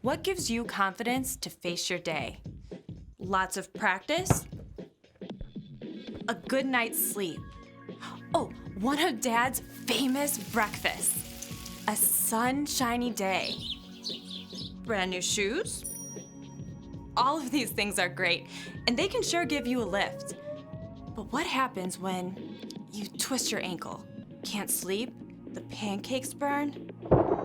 What gives you confidence to face your day? Lots of practice? A good night's sleep? Oh, one of Dad's famous breakfasts. A sunshiny day? Brand new shoes? All of these things are great, and they can sure give you a lift. But what happens when you twist your ankle, can't sleep, the pancakes burn,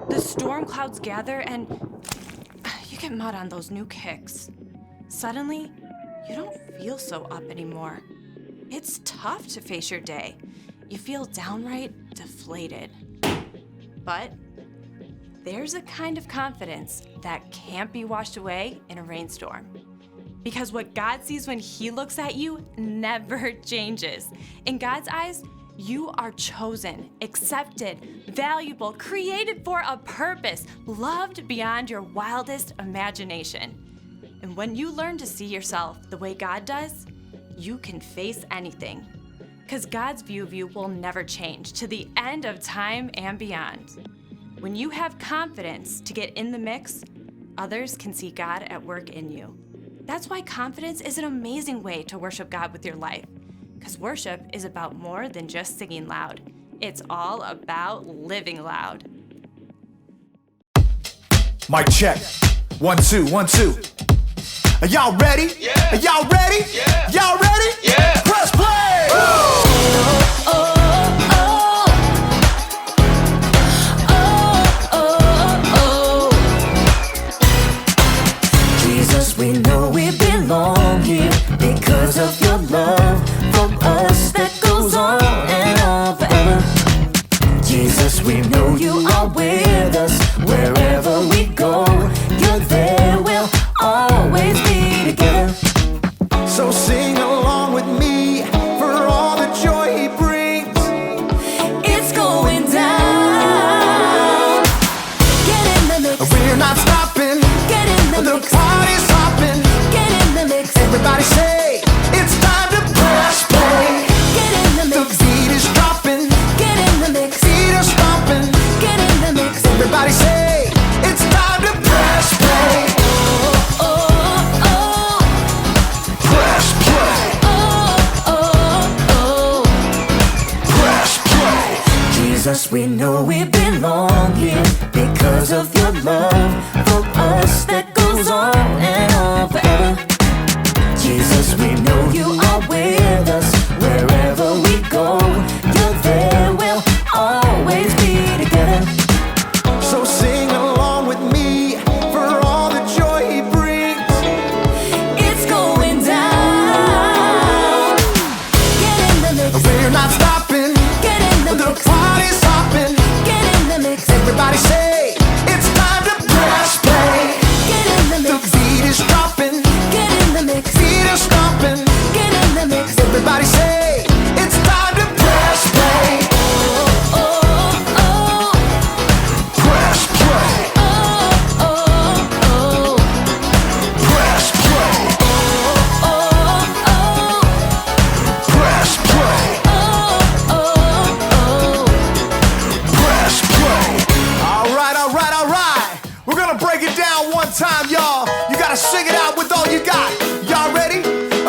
the storm clouds gather, and you get mud on those new kicks? Suddenly, you don't feel so up anymore. It's tough to face your day. You feel downright deflated. But there's a kind of confidence that can't be washed away in a rainstorm. Because what God sees when He looks at you never changes. In God's eyes, you are chosen, accepted, valuable, created for a purpose, loved beyond your wildest imagination. And when you learn to see yourself the way God does, you can face anything. Because God's view of you will never change to the end of time and beyond. When you have confidence to get in the mix, others can see God at work in you. That's why confidence is an amazing way to worship God with your life. Because worship is about more than just singing loud. It's all about living loud. Mic check. 1, 2, 1, 2. Are y'all ready? Yeah. Are y'all ready? Yeah. Y'all ready? Yeah. Press play! Jesus, we know we belong here because of your love for us that goes on and on forever. Jesus, we know you are with us wherever we go. You're there, we'll always be together. So sing along with me for all the joy He brings. It's going down. Get in the mix. We're not stopping. Get in the The mix. party's hopping. Get in the mix. Everybody say it's time to press play. Get in the The mix. beat is dropping. Get in the mix. Feet are stomping. Get in the mix. Everybody say it's time to press play. Oh, oh, oh. Press play. Press play. Jesus, we know we belong here because of your love for us that goes on and on forever. Jesus, we know you are with us wherever we go. You're there, we'll always be together. So sing along with me for all the joy He brings. It's going down. Get in the mix. We're not stopping. Get in the The mix. party's hopping. Get in the mix. Everybody say it's time to press play. Get in the The mix. beat is dropping. Get in the mix. Feet are stomping. Get in the mix. Everybody say it's time to press play. Oh, oh, oh. Press play. Oh, oh, oh. Press play. Oh, oh. Press play. Oh, oh. Press play. All right, all right, all right. We're gonna break it down one time, y'all. You gotta sing it out with all you got. Y'all ready?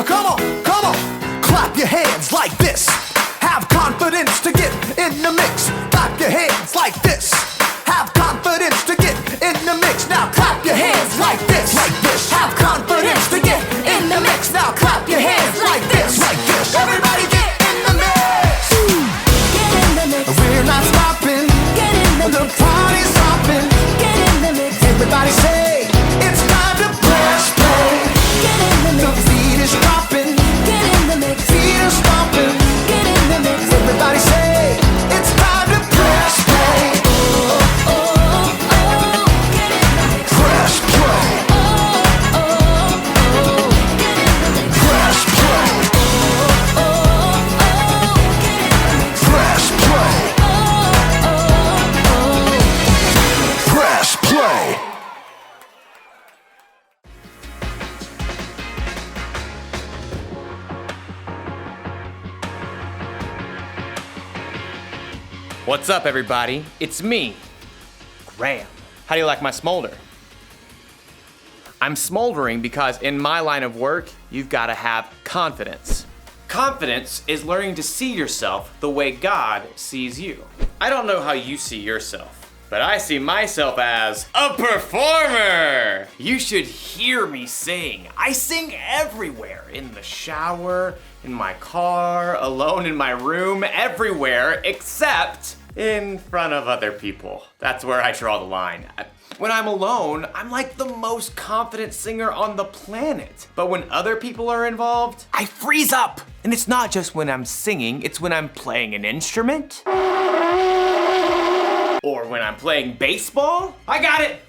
Come on, come on. Clap your hands like this. Have confidence to get in the mix. Clap your hands like this. Have confidence to get in the mix. Now clap your hands like this. Like this. Have confidence to get in the mix. Now clap your hands like this. Like this. Everybody get in the mix. Get in the mix. We're not stopping. Get in the The mix. party's hopping. Get in the mix. Everybody say it's time to press play. Get in the The mix. beat is dropping. Get in the mix. Feet are stomping. Get in the mix. Everybody say it's time to press play. Oh, oh. Get in the mix. Press play. Oh, oh. Get in the mix. Press play. Oh, oh. Get in the mix. Press play. Oh, oh. Press play. What's up, everybody? It's me, Graham. How do you like my smolder? I'm smoldering because in my line of work, you've got to have confidence. Confidence is learning to see yourself the way God sees you. I don't know how you see yourself, but I see myself as a performer. You should hear me sing. I sing everywhere, in the shower, in my car, alone in my room, everywhere except in front of other people. That's where I draw the line. When I'm alone, I'm like the most confident singer on the planet. But when other people are involved, I freeze up. And it's not just when I'm singing, it's when I'm playing an instrument. Or when I'm playing baseball. I got it!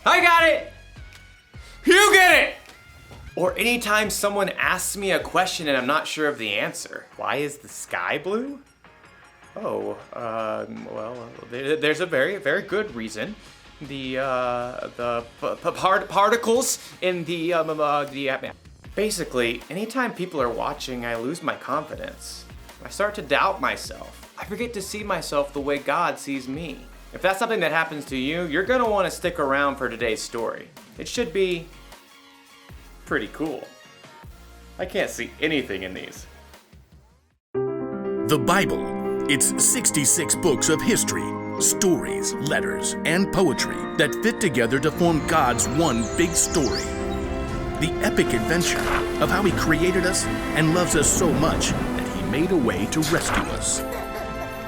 I got it! You get it! Or anytime someone asks me a question and I'm not sure of the answer. Why is the sky blue? Oh, well, there's a very, very good reason. The particles in the atmosphere. Basically, anytime people are watching, I lose my confidence. I start to doubt myself. I forget to see myself the way God sees me. If that's something that happens to you, you're gonna wanna stick around for today's story. It should be pretty cool. I can't see anything in these. The Bible. It's 66 books of history, stories, letters, and poetry that fit together to form God's one big story. The epic adventure of how He created us and loves us so much that He made a way to rescue us.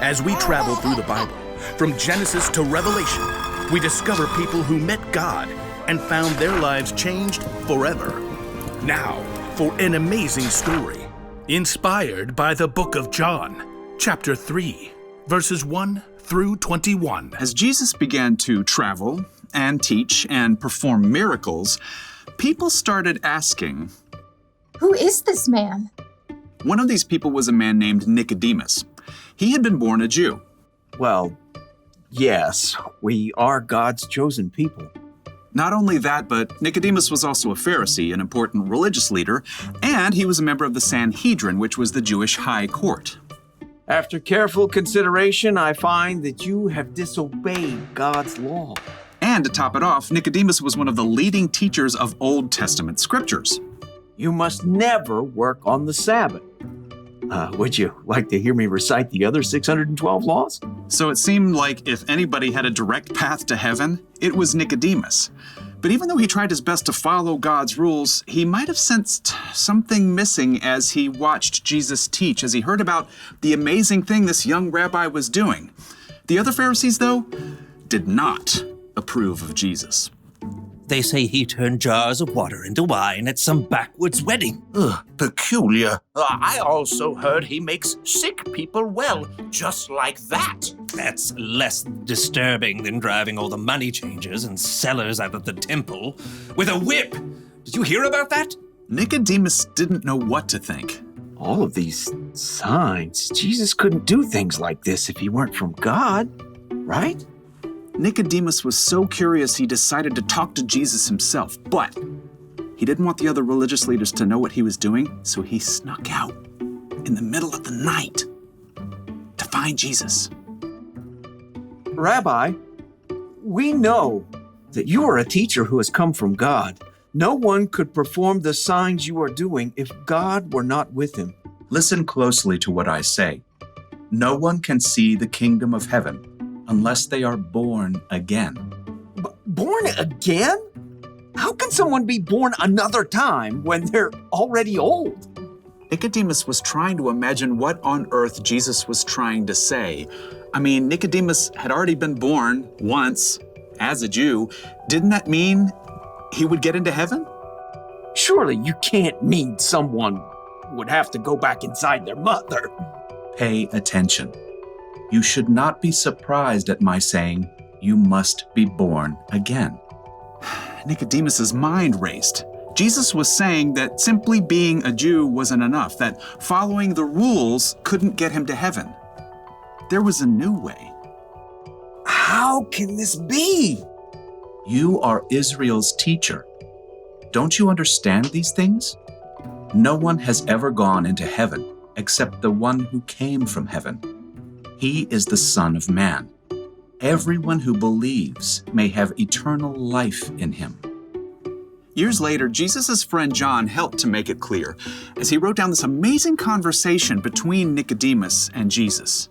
As we travel through the Bible, from Genesis to Revelation, we discover people who met God and found their lives changed forever. Now, for an amazing story, inspired by the book of John, chapter 3, verses 1 through 21. As Jesus began to travel and teach and perform miracles, people started asking, "Who is this man?" One of these people was a man named Nicodemus. He had been born a Jew. Well, yes, we are God's chosen people. Not only that, but Nicodemus was also a Pharisee, an important religious leader, and he was a member of the Sanhedrin, which was the Jewish high court. After careful consideration, I find that you have disobeyed God's law. And to top it off, Nicodemus was one of the leading teachers of Old Testament scriptures. You must never work on the Sabbath. Would you like to hear me recite the other 612 laws? So it seemed like if anybody had a direct path to heaven, it was Nicodemus. But even though he tried his best to follow God's rules, he might have sensed something missing as he watched Jesus teach, as he heard about the amazing thing this young rabbi was doing. The other Pharisees, though, did not approve of Jesus. They say he turned jars of water into wine at some backwoods wedding. Peculiar. I also heard he makes sick people well, just like that. That's less disturbing than driving all the money changers and sellers out of the temple with a whip. Did you hear about that? Nicodemus didn't know what to think. All of these signs, Jesus couldn't do things like this if he weren't from God, right? Nicodemus was so curious he decided to talk to Jesus himself, but he didn't want the other religious leaders to know what he was doing, so he snuck out in the middle of the night to find Jesus. Rabbi, we know that you are a teacher who has come from God. No one could perform the signs you are doing if God were not with him. Listen closely to what I say. No one can see the kingdom of heaven unless they are born again. Born again? How can someone be born another time when they're already old? Nicodemus was trying to imagine what on earth Jesus was trying to say. I mean, Nicodemus had already been born once as a Jew. Didn't that mean he would get into heaven? Surely you can't mean someone would have to go back inside their mother. Pay attention. You should not be surprised at my saying, you must be born again. Nicodemus's mind raced. Jesus was saying that simply being a Jew wasn't enough, that following the rules couldn't get him to heaven. There was a new way. How can this be? You are Israel's teacher. Don't you understand these things? No one has ever gone into heaven except the one who came from heaven. He is the Son of Man. Everyone who believes may have eternal life in him. Years later, Jesus' friend John helped to make it clear as he wrote down this amazing conversation between Nicodemus and Jesus.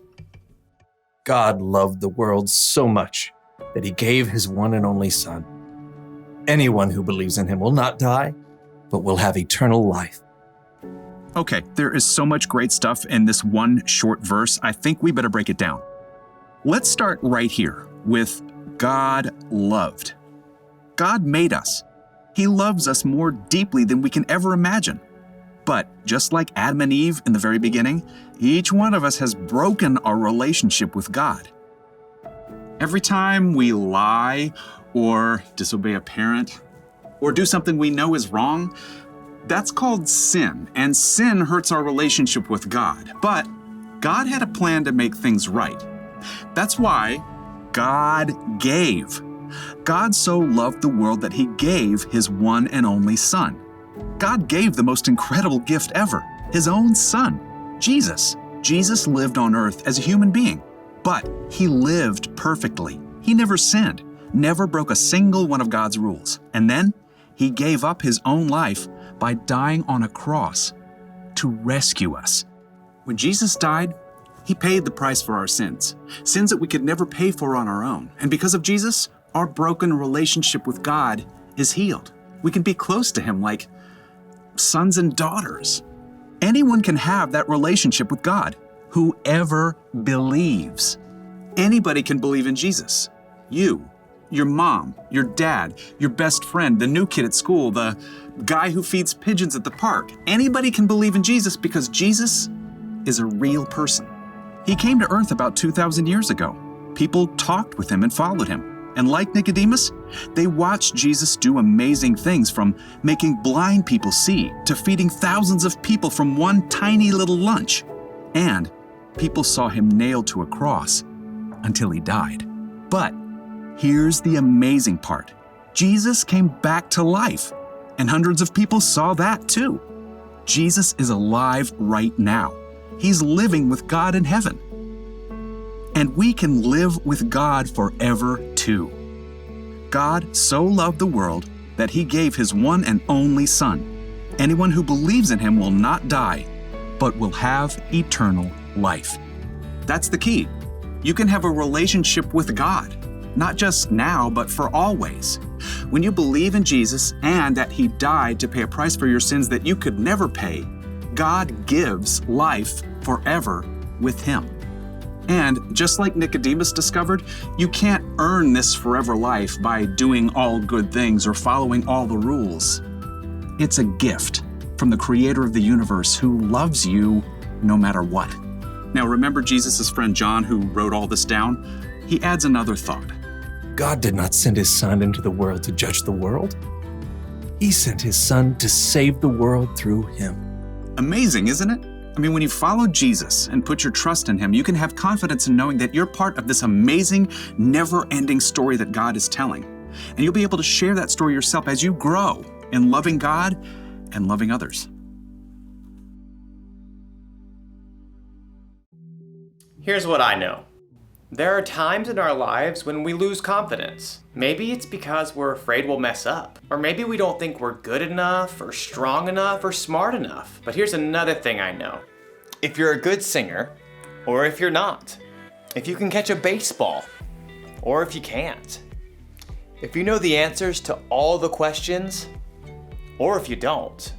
God loved the world so much that he gave his one and only Son. Anyone who believes in him will not die, but will have eternal life. Okay, there is so much great stuff in this one short verse. I think we better break it down. Let's start right here with God loved. God made us. He loves us more deeply than we can ever imagine. But just like Adam and Eve in the very beginning, each one of us has broken our relationship with God. Every time we lie or disobey a parent or do something we know is wrong, that's called sin, and sin hurts our relationship with God. But God had a plan to make things right. That's why God gave. God so loved the world that he gave his one and only Son. God gave the most incredible gift ever, his own Son, Jesus. Jesus lived on earth as a human being, but he lived perfectly. He never sinned, never broke a single one of God's rules. And then he gave up his own life by dying on a cross to rescue us. When Jesus died, he paid the price for our sins that we could never pay for on our own. And because of Jesus, our broken relationship with God is healed. We can be close to him like sons and daughters. Anyone can have that relationship with God, whoever believes. Anybody can believe in Jesus. You, your mom, your dad, your best friend, the new kid at school, the guy who feeds pigeons at the park. Anybody can believe in Jesus because Jesus is a real person. He came to earth about 2,000 years ago. People talked with him and followed him. And like Nicodemus, they watched Jesus do amazing things, from making blind people see to feeding thousands of people from one tiny little lunch. And people saw him nailed to a cross until he died. But here's the amazing part. Jesus came back to life, and hundreds of people saw that too. Jesus is alive right now. He's living with God in heaven. And we can live with God forever too. God so loved the world that he gave his one and only Son. Anyone who believes in him will not die, but will have eternal life. That's the key. You can have a relationship with God, not just now, but for always. When you believe in Jesus and that he died to pay a price for your sins that you could never pay, God gives life forever with him. And just like Nicodemus discovered, you can't earn this forever life by doing all good things or following all the rules. It's a gift from the creator of the universe who loves you no matter what. Now remember Jesus' friend John who wrote all this down? He adds another thought. God did not send his Son into the world to judge the world. He sent his Son to save the world through him. Amazing, isn't it? I mean, when you follow Jesus and put your trust in him, you can have confidence in knowing that you're part of this amazing, never-ending story that God is telling. And you'll be able to share that story yourself as you grow in loving God and loving others. Here's what I know. There are times in our lives when we lose confidence. Maybe it's because we're afraid we'll mess up. Or maybe we don't think we're good enough, or strong enough, or smart enough. But here's another thing I know. If you're a good singer, or if you're not. If you can catch a baseball, or if you can't. If you know the answers to all the questions, or if you don't.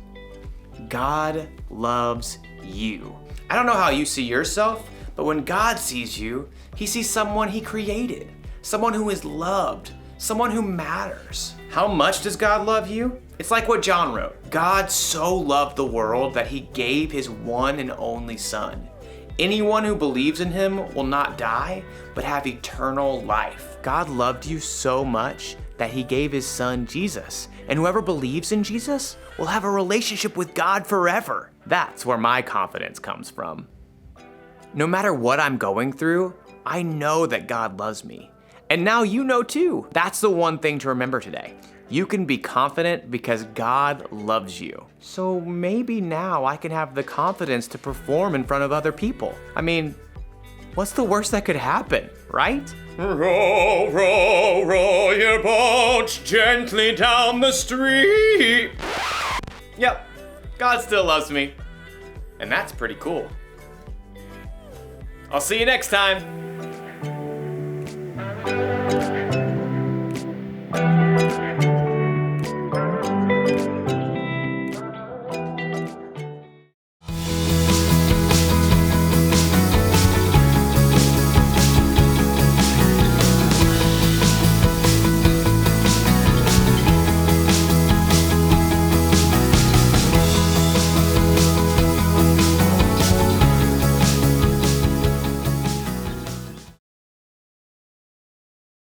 God loves you. I don't know how you see yourself, but when God sees you, he sees someone he created, someone who is loved, someone who matters. How much does God love you? It's like what John wrote. God so loved the world that he gave his one and only Son. Anyone who believes in him will not die, but have eternal life. God loved you so much that he gave his Son Jesus. And whoever believes in Jesus will have a relationship with God forever. That's where my confidence comes from. No matter what I'm going through, I know that God loves me. And now you know too. That's the one thing to remember today. You can be confident because God loves you. So maybe now I can have the confidence to perform in front of other people. I mean, What's the worst that could happen, right? Row, row, row your boat gently down the stream. Yep, God still loves me. And that's pretty cool. I'll see you next time.